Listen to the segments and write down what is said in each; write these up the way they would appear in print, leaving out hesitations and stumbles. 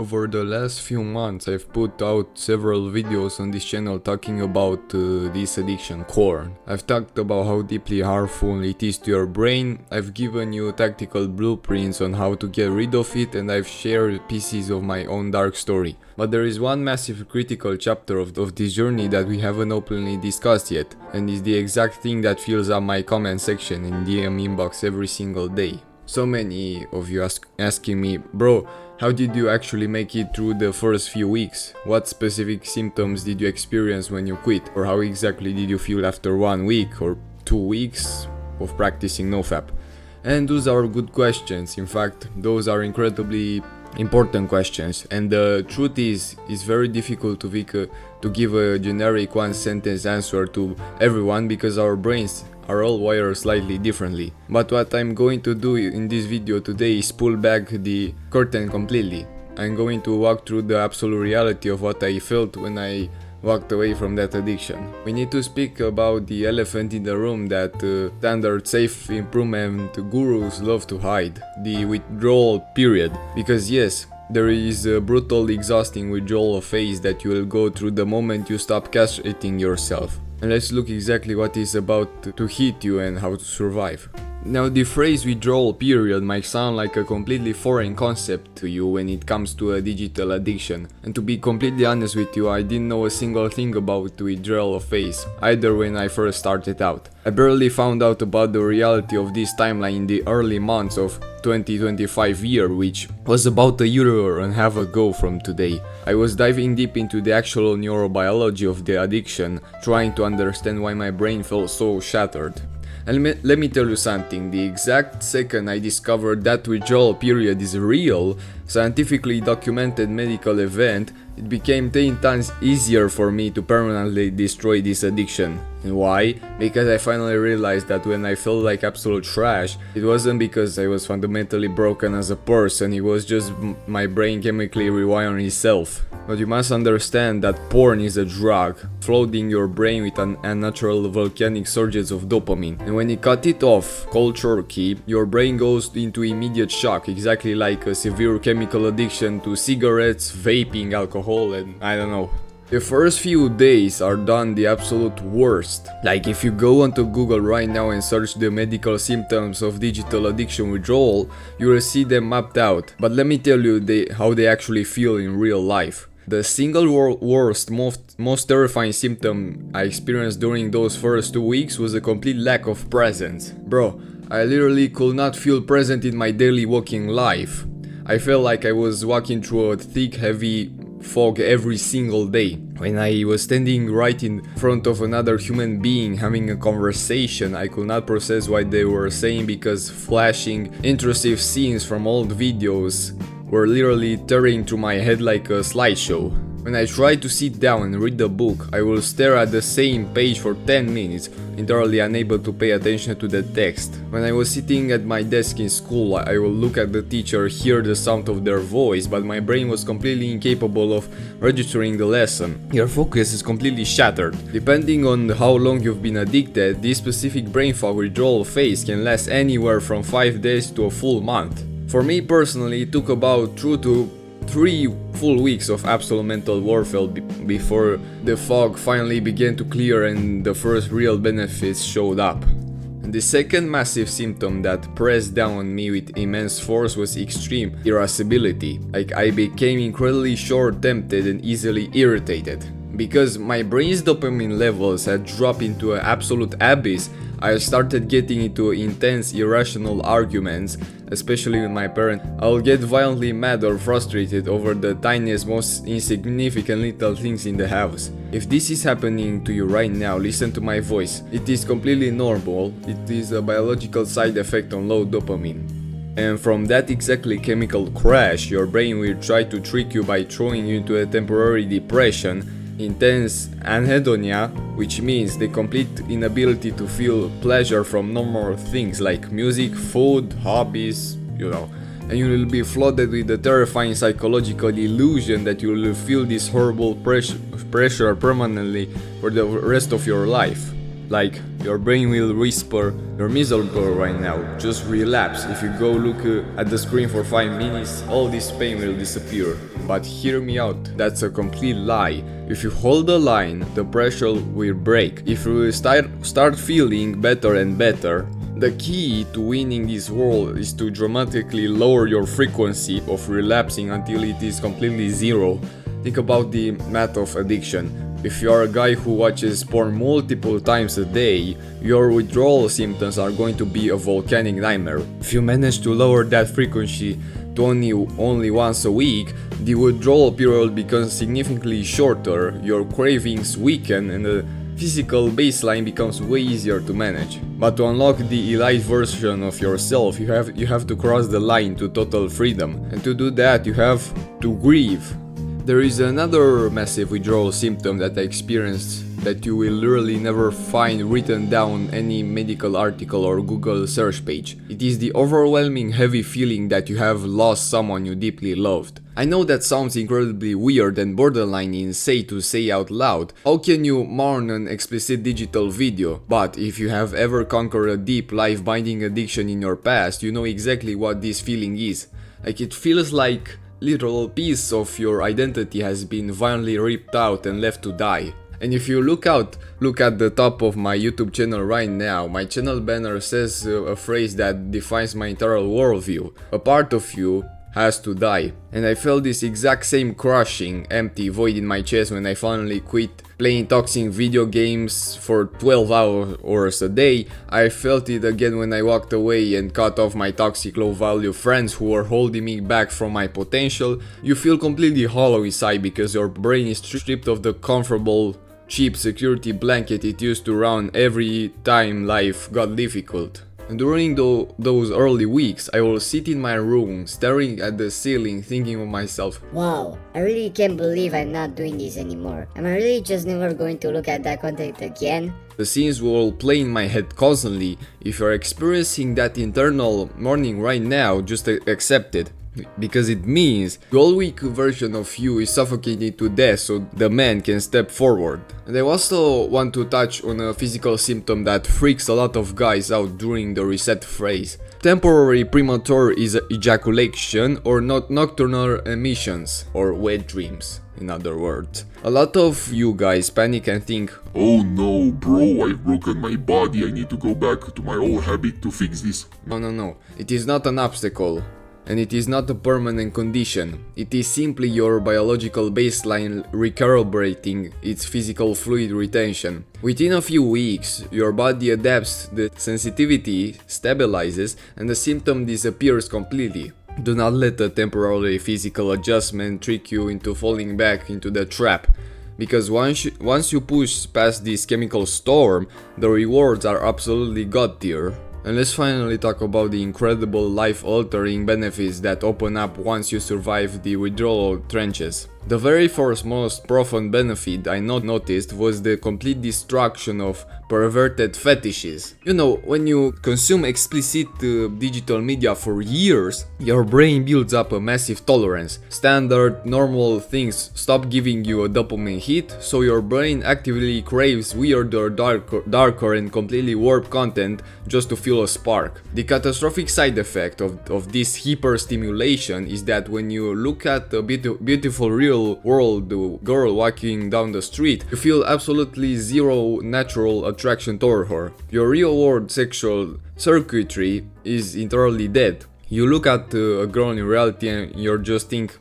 Over the last few months, I've put out several videos on this channel talking about this addiction core. I've talked about how deeply harmful it is to your brain, I've given you tactical blueprints on how to get rid of it, and I've shared pieces of my own dark story. But there is one massive critical chapter of this journey that we haven't openly discussed yet, and is the exact thing that fills up my comment section and DM inbox every single day. So many of you asking me, bro, how did you actually make it through the first few weeks? What specific symptoms did you experience when you quit? Or how exactly did you feel after 1 week or 2 weeks of practicing NoFap? And those are good questions. In fact, those are incredibly important questions. And the truth is, it's very difficult to give a generic one-sentence answer to everyone because our brains are all wired slightly differently. But what I'm going to do in this video today is pull back the curtain completely. I'm going to walk through the absolute reality of what I felt when I walked away from that addiction. We need to speak about the elephant in the room that standard self-improvement gurus love to hide, the withdrawal period. Because yes, there is a brutal, exhausting withdrawal phase that you will go through the moment you stop castrating yourself. And let's look exactly what is about to hit you and how to survive. Now, the phrase withdrawal period might sound like a completely foreign concept to you when it comes to a digital addiction. And to be completely honest with you, I didn't know a single thing about the withdrawal phase, either when I first started out. I barely found out about the reality of this timeline in the early months of 2025 year, which was about a year and a half ago from today. I was diving deep into the actual neurobiology of the addiction, trying to understand why my brain felt so shattered. And let me tell you something, the exact second I discovered that withdrawal period is a real, scientifically documented medical event, it became 10 times easier for me to permanently destroy this addiction. And why? Because I finally realized that when I felt like absolute trash, it wasn't because I was fundamentally broken as a person, it was just my brain chemically rewiring itself. But you must understand that porn is a drug, flooding your brain with unnatural volcanic surges of dopamine. And when you cut it off, cold turkey, your brain goes into immediate shock, exactly like a severe chemical addiction to cigarettes, vaping, alcohol, and I don't know. The first few days are done the absolute worst. Like if you go onto Google right now and search the medical symptoms of digital addiction withdrawal, you will see them mapped out. But let me tell you how they actually feel in real life. The single worst, most terrifying symptom I experienced during those first 2 weeks was a complete lack of presence. Bro, I literally could not feel present in my daily walking life. I felt like I was walking through a thick, heavy fog every single day. When I was standing right in front of another human being having a conversation, I could not process what they were saying because flashing, intrusive scenes from old videos were literally tearing through my head like a slideshow. When I tried to sit down and read the book, I will stare at the same page for 10 minutes, entirely unable to pay attention to the text. When I was sitting at my desk in school, I will look at the teacher, hear the sound of their voice, but my brain was completely incapable of registering the lesson. Your focus is completely shattered. Depending on how long you've been addicted, this specific brain fog withdrawal phase can last anywhere from 5 days to a full month. For me personally, it took about 2 to 3 full weeks of absolute mental warfare before the fog finally began to clear and the first real benefits showed up. And the second massive symptom that pressed down on me with immense force was extreme irascibility. Like I became incredibly short-tempered and easily irritated. Because my brain's dopamine levels had dropped into an absolute abyss, I started getting into intense irrational arguments, especially with my parents. I'll get violently mad or frustrated over the tiniest, most insignificant little things in the house. If this is happening to you right now, listen to my voice. It is completely normal. It is a biological side effect on low dopamine. And from that exactly chemical crash, your brain will try to trick you by throwing you into a temporary depression, intense anhedonia, which means the complete inability to feel pleasure from normal things like music, food, hobbies, and you will be flooded with the terrifying psychological illusion that you will feel this horrible pressure permanently for the rest of your life. Like, your brain will whisper, "You're miserable right now, just relapse. If you go look at the screen for 5 minutes, all this pain will disappear." But hear me out, that's a complete lie. If you hold the line, the pressure will break. If you start feeling better and better, the key to winning this war is to dramatically lower your frequency of relapsing until it is completely zero. Think about the math of addiction. If you are a guy who watches porn multiple times a day, your withdrawal symptoms are going to be a volcanic nightmare. If you manage to lower that frequency to only once a week, the withdrawal period becomes significantly shorter, your cravings weaken, and the physical baseline becomes way easier to manage. But to unlock the elite version of yourself, you have to cross the line to total freedom. And to do that, you have to grieve. There is another massive withdrawal symptom that I experienced that you will literally never find written down any medical article or Google search page. It is the overwhelming heavy feeling that you have lost someone you deeply loved. I know that sounds incredibly weird and borderline insane to say out loud. How can you mourn an explicit digital video? But if you have ever conquered a deep life-binding addiction in your past, you know exactly what this feeling is. Like, it feels like literal piece of your identity has been violently ripped out and left to die. And if you look at the top of my YouTube channel right now, my channel banner says a phrase that defines my entire worldview. A part of you has to die. And I felt this exact same crushing, empty void in my chest when I finally quit playing toxic video games for 12 hours a day. I felt it again when I walked away and cut off my toxic low value friends who were holding me back from my potential. You feel completely hollow inside because your brain is stripped of the comfortable, cheap security blanket it used to run every time life got difficult. And during those early weeks, I will sit in my room, staring at the ceiling, thinking of myself, wow, I really can't believe I'm not doing this anymore. Am I really just never going to look at that content again? The scenes will play in my head constantly. If you're experiencing that internal mourning right now, just accept it. Because it means the all weak version of you is suffocating to death so the man can step forward. And I also want to touch on a physical symptom that freaks a lot of guys out during the reset phase. Temporary premature ejaculation or nocturnal emissions, or wet dreams, in other words. A lot of you guys panic and think, "Oh no, bro, I've broken my body, I need to go back to my old habit to fix this." No, it is not an obstacle. And it is not a permanent condition. It is simply your biological baseline recalibrating its physical fluid retention. Within a few weeks, your body adapts, the sensitivity stabilizes, and the symptom disappears completely. Do not let the temporary physical adjustment trick you into falling back into the trap. Because once you push past this chemical storm, the rewards are absolutely god tier. And let's finally talk about the incredible life-altering benefits that open up once you survive the withdrawal trenches. The very first most profound benefit I noticed was the complete destruction of perverted fetishes. You know, when you consume explicit digital media for years, your brain builds up a massive tolerance. Standard, normal things stop giving you a dopamine hit, so your brain actively craves weirder, darker and completely warped content just to feel a spark. The catastrophic side effect of this hyperstimulation is that when you look at a beautiful real world girl walking down the street, you feel absolutely zero natural attraction toward her. Your real world sexual circuitry is entirely dead. You look at a girl in reality and you're just think,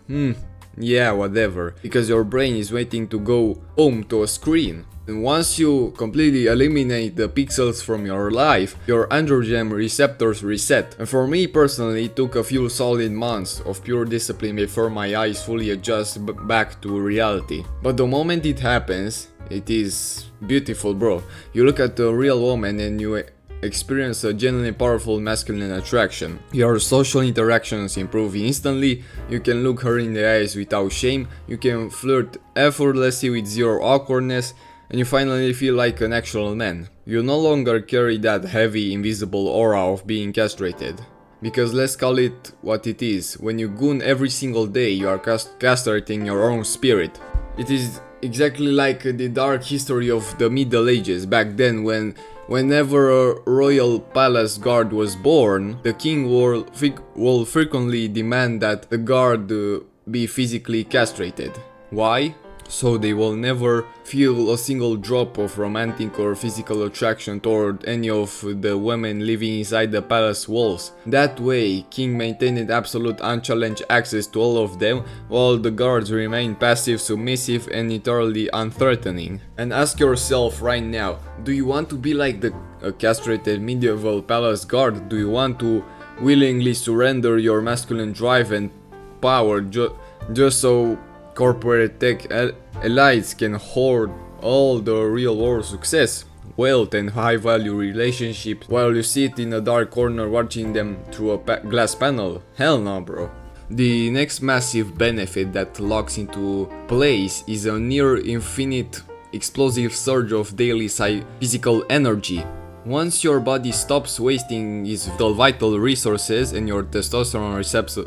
yeah, whatever, because your brain is waiting to go home to a screen. And once you completely eliminate the pixels from your life, your androgen receptors reset. And for me personally, it took a few solid months of pure discipline before my eyes fully adjust back to reality. But the moment it happens, it is beautiful, bro. You look at a real woman and you experience a genuinely powerful masculine attraction. Your social interactions improve instantly, you can look her in the eyes without shame, you can flirt effortlessly with zero awkwardness, and you finally feel like an actual man. You no longer carry that heavy, invisible aura of being castrated. Because let's call it what it is, when you goon every single day, you are castrating your own spirit. It is exactly like the dark history of the Middle Ages back then, whenever a royal palace guard was born, the king will frequently demand that the guard be physically castrated. Why? So they will never feel a single drop of romantic or physical attraction toward any of the women living inside the palace walls. That way, king maintained absolute unchallenged access to all of them, while the guards remain passive, submissive, and entirely unthreatening. And ask yourself right now, do you want to be like a castrated medieval palace guard? Do you want to willingly surrender your masculine drive and power just so corporate tech elites can hoard all the real world success, wealth, and high value relationships while you sit in a dark corner watching them through a glass panel? Hell no, bro. The next massive benefit that locks into place is a near infinite explosive surge of daily physical energy. Once your body stops wasting its vital resources and your testosterone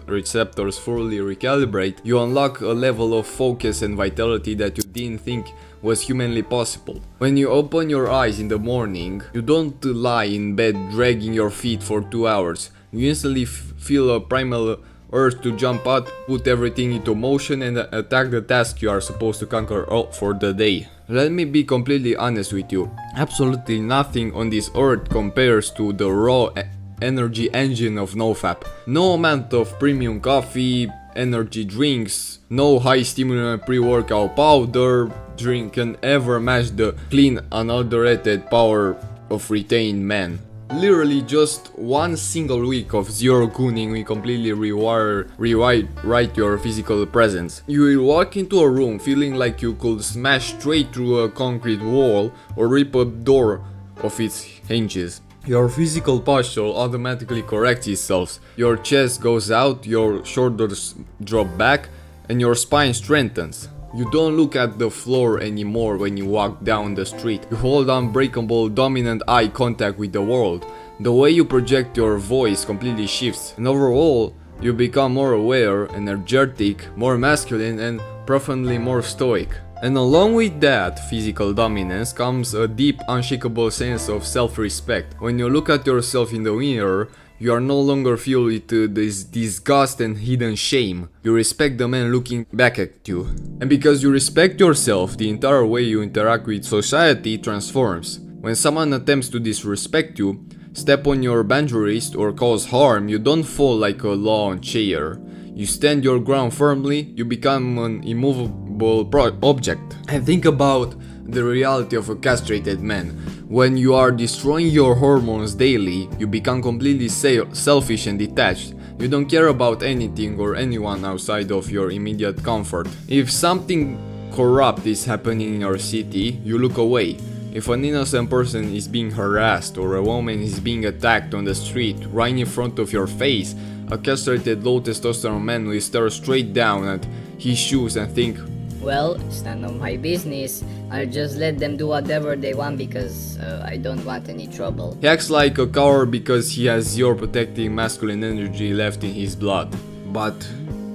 receptors fully recalibrate, you unlock a level of focus and vitality that you didn't think was humanly possible. When you open your eyes in the morning, you don't lie in bed dragging your feet for 2 hours. You instantly feel a primal urge to jump out, put everything into motion, and attack the task you are supposed to conquer for the day. Let me be completely honest with you. Absolutely nothing on this earth compares to the raw energy engine of NoFap. No amount of premium coffee, energy drinks, no high stimulant pre-workout powder drink can ever match the clean, unadulterated power of retained man. Literally just one single week of zero gooning will completely rewrite your physical presence. You will walk into a room feeling like you could smash straight through a concrete wall or rip a door off its hinges. Your physical posture automatically corrects itself. Your chest goes out, your shoulders drop back, and your spine strengthens. You don't look at the floor anymore when you walk down the street. You hold unbreakable, dominant eye contact with the world. The way you project your voice completely shifts, and overall, you become more aware, energetic, more masculine, and profoundly more stoic. And along with that physical dominance comes a deep, unshakable sense of self-respect. When you look at yourself in the mirror, you are no longer filled with this disgust and hidden shame. You respect the man looking back at you. And because you respect yourself, the entire way you interact with society transforms. When someone attempts to disrespect you, step on your boundaries, or cause harm, you don't fall like a lawn chair. You stand your ground firmly, you become an immovable object. And think about the reality of a castrated man. When you are destroying your hormones daily, you become completely selfish and detached. You don't care about anything or anyone outside of your immediate comfort. If something corrupt is happening in your city, you look away. If an innocent person is being harassed or a woman is being attacked on the street right in front of your face, a castrated low testosterone man will stare straight down at his shoes and think, well, it's none of my business. I'll just let them do whatever they want because I don't want any trouble. He acts like a coward because he has zero protecting masculine energy left in his blood. But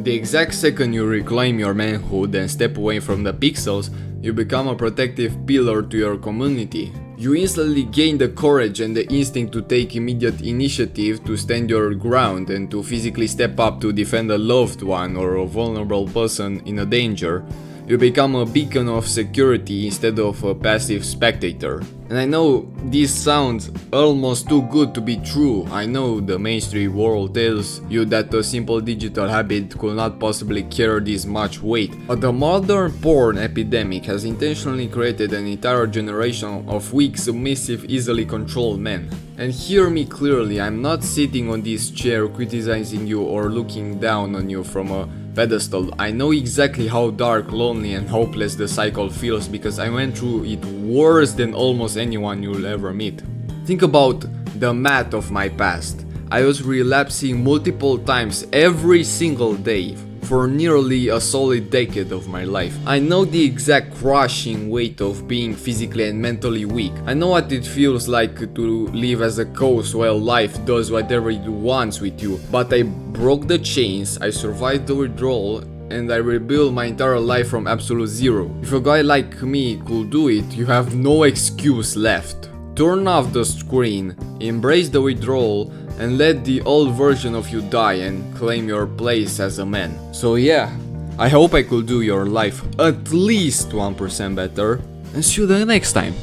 the exact second you reclaim your manhood and step away from the pixels, you become a protective pillar to your community. You instantly gain the courage and the instinct to take immediate initiative to stand your ground and to physically step up to defend a loved one or a vulnerable person in a danger. You become a beacon of security instead of a passive spectator. And I know this sounds almost too good to be true. I know the mainstream world tells you that a simple digital habit could not possibly carry this much weight. But the modern porn epidemic has intentionally created an entire generation of weak, submissive, easily controlled men. And hear me clearly, I'm not sitting on this chair criticizing you or looking down on you from a pedestal. I know exactly how dark, lonely, and hopeless the cycle feels because I went through it worse than almost anyone you'll ever meet. Think about the math of my past. I was relapsing multiple times every single day for nearly a solid decade of my life. I know the exact crushing weight of being physically and mentally weak. I know what it feels like to live as a ghost while life does whatever it wants with you. But I broke the chains, I survived the withdrawal, and I rebuild my entire life from absolute zero. If a guy like me could do it, you have no excuse left. Turn off the screen, embrace the withdrawal, and let the old version of you die and claim your place as a man. So yeah, I hope I could do your life at least 1% better, and see you the next time.